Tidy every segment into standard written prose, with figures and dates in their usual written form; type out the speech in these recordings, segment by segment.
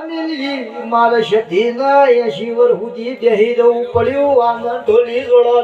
મિલી મારે શેઠી ના 80 વર્ષ સુધી બેહી જવું પડ્યું આંગણ ઢોલી જોડો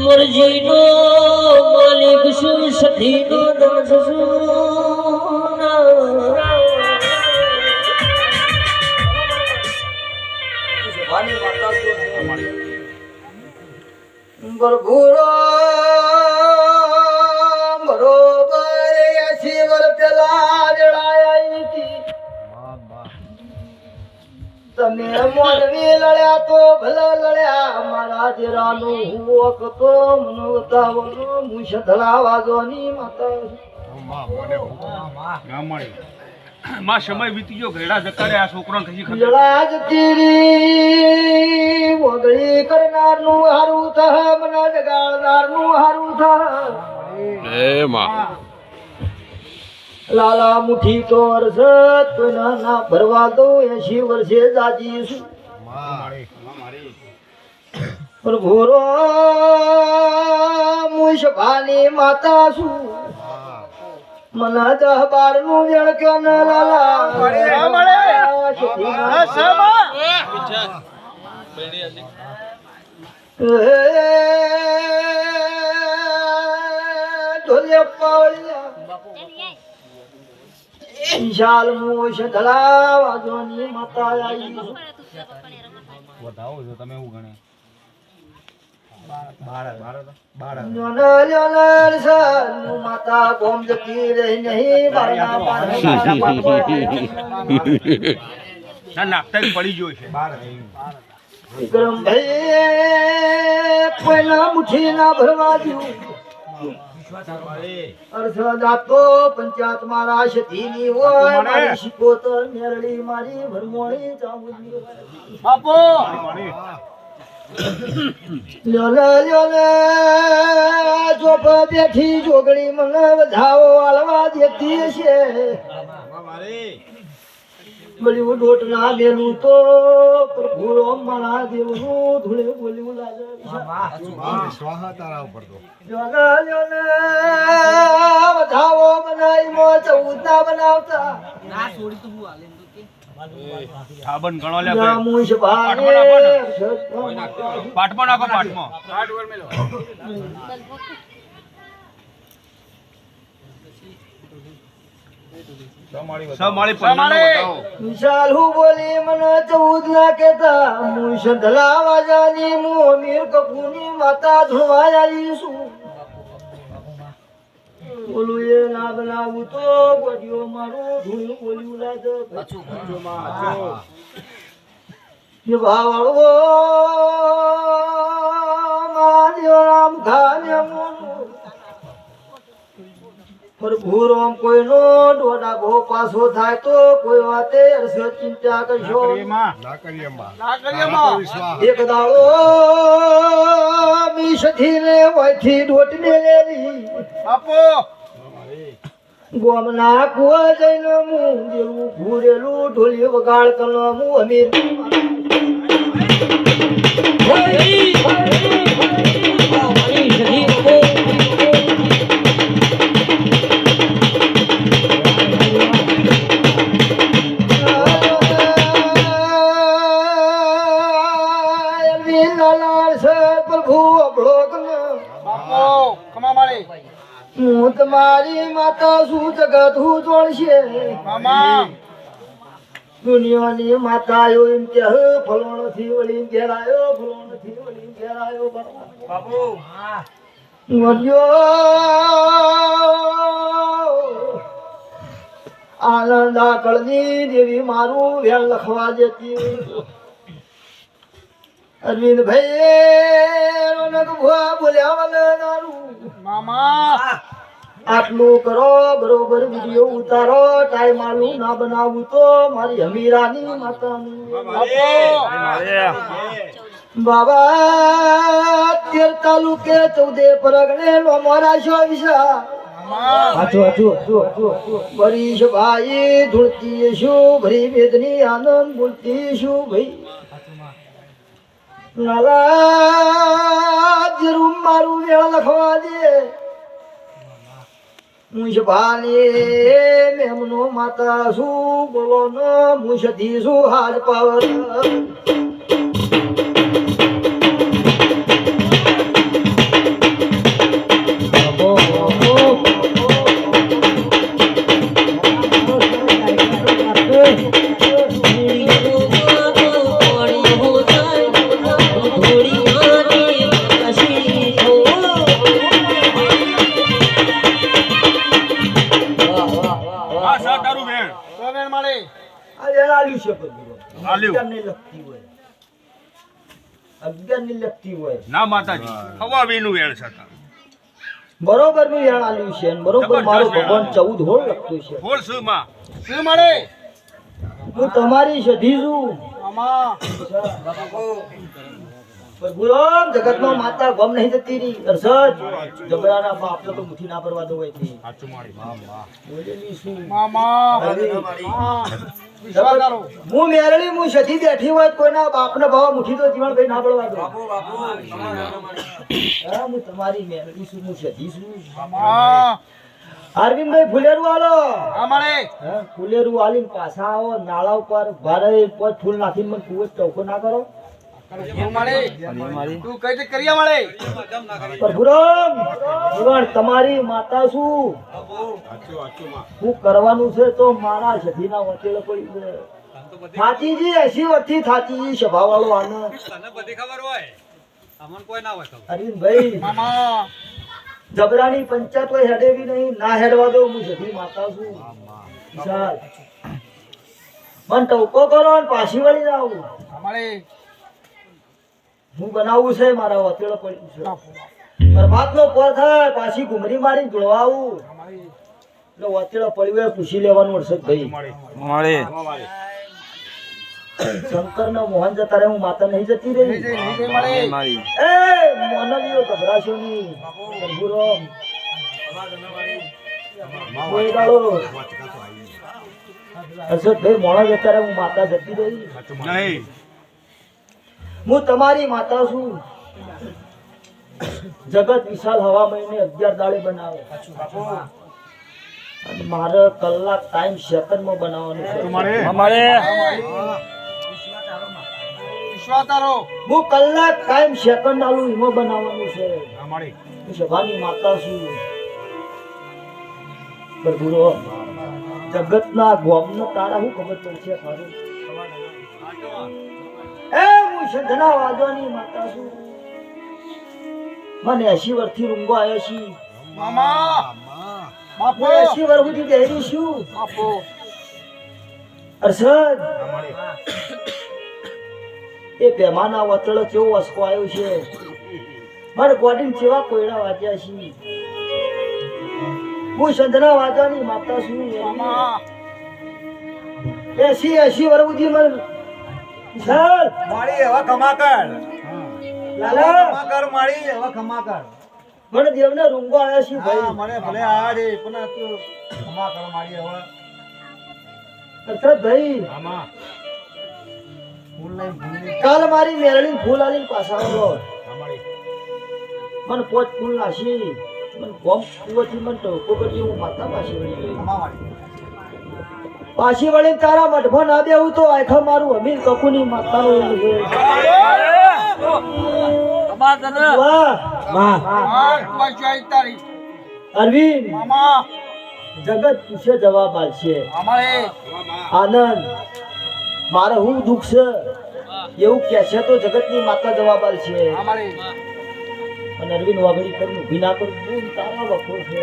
મરજીનો માલિક શું સખીનો દાસ બરભુરો બરોબર 80 વર્ષ પેલા જડાઈ હતી તમે મોનવી લડ્યા તો ભલે લડ્યા મારા જેરાનું હુવક તો મનોતાવનો મુશધલા વાજોની માતા માં સમય વીતી ગયો ઘેડા જતા રે આ છોકરાને કશી ખબર જડા જતીરી વગળી કરનારનું હારું થા મના જગાડનારનું હારું થા એ માં લાલા મુઠી તો અરસત કોઈના ના ભરવા દો 80 વર્ષે જાજી છું પ્રભુરો મુશભાની માતા છું મના 10-12 નું જણક્યો ન લાલા ઢોલિયા પાવળિયા વિશાલ મોશ ધલા વાજોની માતા આવી વધાવો છો તમે એવું ગણે માતા કોમ જતી રહી નહીં નાખતા પડી ગયો છે વિક્રમ ભાઈ કોઈના મુઠ્ઠી ના ભરવા દઉં અર્થદાતો પંચાયત મારા શતીની હોય મારી શિકોતર મેરડી મારી ભરમોણી ચામુંડી બાપો લ્યોલે ચોપ બેઠી જોગણી મને વધાવો આલવા દેતી છે બોલ્યું ડોટ ના દેલું તો પ્રભુરો મારા દેવનું ધૂળે બોલ્યું લાગે સ્વાહા તારા ઉપર તો વધાવો બનાવી મો 14 ના બનાવતા ના છોડી તો હું હાલે તો કે સાબન ગણો લે મુશ ભાઈ પાટમાં નાખો પાટમાં વિશાલ હું બોલી મને 14 ના કેતા મુશ ધલા વાજાની મુ અમીર કપૂરની માતા ધોવા આવી છું બોલું એ ના બનાવું તો ગોડિયો મારું ધૂળ બોલ્યું લાગે ये भावो मान्यो राम खाने प्रभुरोम कोई नो डोडा भो पासो थाय तो कोई वाते अरसे चिंता करशो ના કરીએ માં एक दाड़ो मी सधी ने वैथी डोट ने लेली બાપો गोमना कुआ जैन मु देलू घूरेलू ढोली वगाड़ कनो मु अमीर હું તમારી માતા શું જગત હું જોડશે દુનિયાની માતા આવ્યો એમ કે ફલોણો થી વળી ઘેરાયો ફલોણો થી વળી ઘેરાયો બાપુ આનંદ આકળની દેવી મારું વેલ લખવા દેતી અરવિંદ ભાઈ રોનક ભુવા બોલ્યા મને નારું મામા આટલું કરો, બરોબર વિડીયો ઉતારો. ટાઈમ આલું ના બનાવું તો મારી હમીરાની માતાનું બાબા 13 તાલુકે 14 પરગણે લોમારા છો વિશા બરીશ ભાઈ ધૂળતી શું ભરી વેદની આનંદ બોલતી શું ભાઈ લાલા જરૂર મારું વેળ લખવા દે. મુશભાની મેમનો માતા શું બોલો ન મુશધી શું હાલ પાવર આ સા તારું વેણ આ વેળ આલ્યું છે બધું. આલ્યું. 11 ની લખતી હોય 11 ની લખતી હોય ના માતાજી હવા વેનું વેણ છે તારું. બરોબર નું વેળ આલ્યું છે અને બરોબર મારો ભગવાન 14 હોળ લખતું છે. બોલ શું માં હું તમારી સધી છું પ્રભુરામ. જગતમાં માતા ગમ નહીં જતી રહી. અરસદ જબરાના બાપને તો મુઠ્ઠી ના પરવા દો હોય થી. બોલેલી શું? હું મેરડી હું સધી બેઠી હોય તો કોઈના બાપના ભાવ મુઠ્ઠી તો જીવન ભાઈ ના પડવા દો. હા, હું તમારી મેરડી છું, હું સધી છું. અરવિંદભાઈ ફુલેરું આલો. હા, ફુલેરું આલીને પાછા આવો. નાળા ઉપર ભારે 5 ફૂલ નાખીને મને કુવો ચૌકો ના કરો. પ્રભુરામ જીવન તમારી માતા છું. હું કરવાનું છે તો મારા સધીના વચેલો પડી છે. થાતીજી 80 વર્ષથી થાતીજી સભા વાળો આનો અરવિંદભાઈ જબરાની પંચાયત કોઈ હેડેવી નહીં. ના હેડવા દો. હું સધી માતા છું. વિશાલ મન ટવકો કરો અને પાછી વળી ના આવું. હું બનાવવું છે. મારા વતેડો પડ્યું છે. પરમાત્મા પર થાય પાછી ઘુમરી મારીને જોડવા આવું. એટલે વતેડો પડ્યું હોય પૂછી લેવાનું હર્ષદ ભાઈ. શંકર ને મોહન જતા રહે. હું માતા નહીં જતી રહી. એ મોનવીઓ ગભરાશો નહીં. પ્રભુરામ કોઈ દાડો હર્ષદ ભાઈ મોણા જતા રહે. હું માતા જતી રહી નહીં. હું તમારી માતા છું. જગત વિશાલ હવા મહિને 11 દાડે બનાવે અને મારે કલાક ટાઈમ સેકન્ડમાં બનાવવાનું છે. હું કલાક ટાઈમ સેકન્ડ આલું એમાં બનાવવાનું છે. હું સભાની માતા છું. પ્રભુરો જગતના ગોમનો તારા હું ખબર પડશે ખારું. એ હું સંધના વાદવાની માતા છું. મને 80 વર્ષથી રૂંગો આવ્યો છે. 80 વર્ષ સુધી બેહરી છું. અરસદ એ પેમાના વતળો કેવો વસકો આવ્યો છે. મારે ગોડીન કેવા કોયડા વાગ્યા છે. હું સંધના વાદવાની માતા છું. 80 વર્ષ સુધી મને વિશાલ મારી એવા ખમા કર. લાલા ખમા કર મારી એવા ખમા કર. મને દેવને રૂંગો આવ્યા છે ભાઈ. મને ભલે આ રે પણ તું ખમા કર મારી એવા. અરસદ ભાઈ કાલ મારી મેરડી ફૂલ આલીને પાછા આવો. મને 5 ફૂલ નાસી મને ગોમ કુવાથી મને ટોકો કરી. હું માતા પાછી વળી ગઈ. પાછી વળી તારા મઠમાં ના બેવું તો આખા મારું અમીર કપૂની માતાનું વાહ વાહ અરવિંદ જગત પૂછે જવાબ આલશે. આનંદ મારે હું દુઃખ છે એવું કે છે તો જગતની માતા જવાબ આલશે. અને અરવિંદ વાગડી કરી ઊભી ના કરું. હું તારા વખો છે.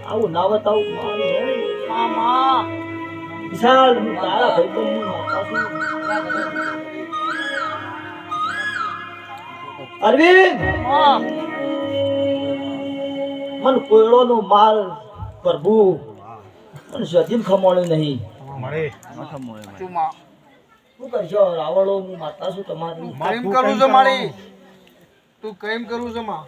આવું ના બતાવું વિશાલ. હું તારા ભાઈબંધની માતા છું. અરવિંદ મન કોયડોનો માલ પ્રભુ પણ સજીન ખમોણ્યું નહીં. મળે શું કરશો રાવળો, હું માતા છું તમારી. કેમ કરું છે મારી તું કેમ કરું છે માં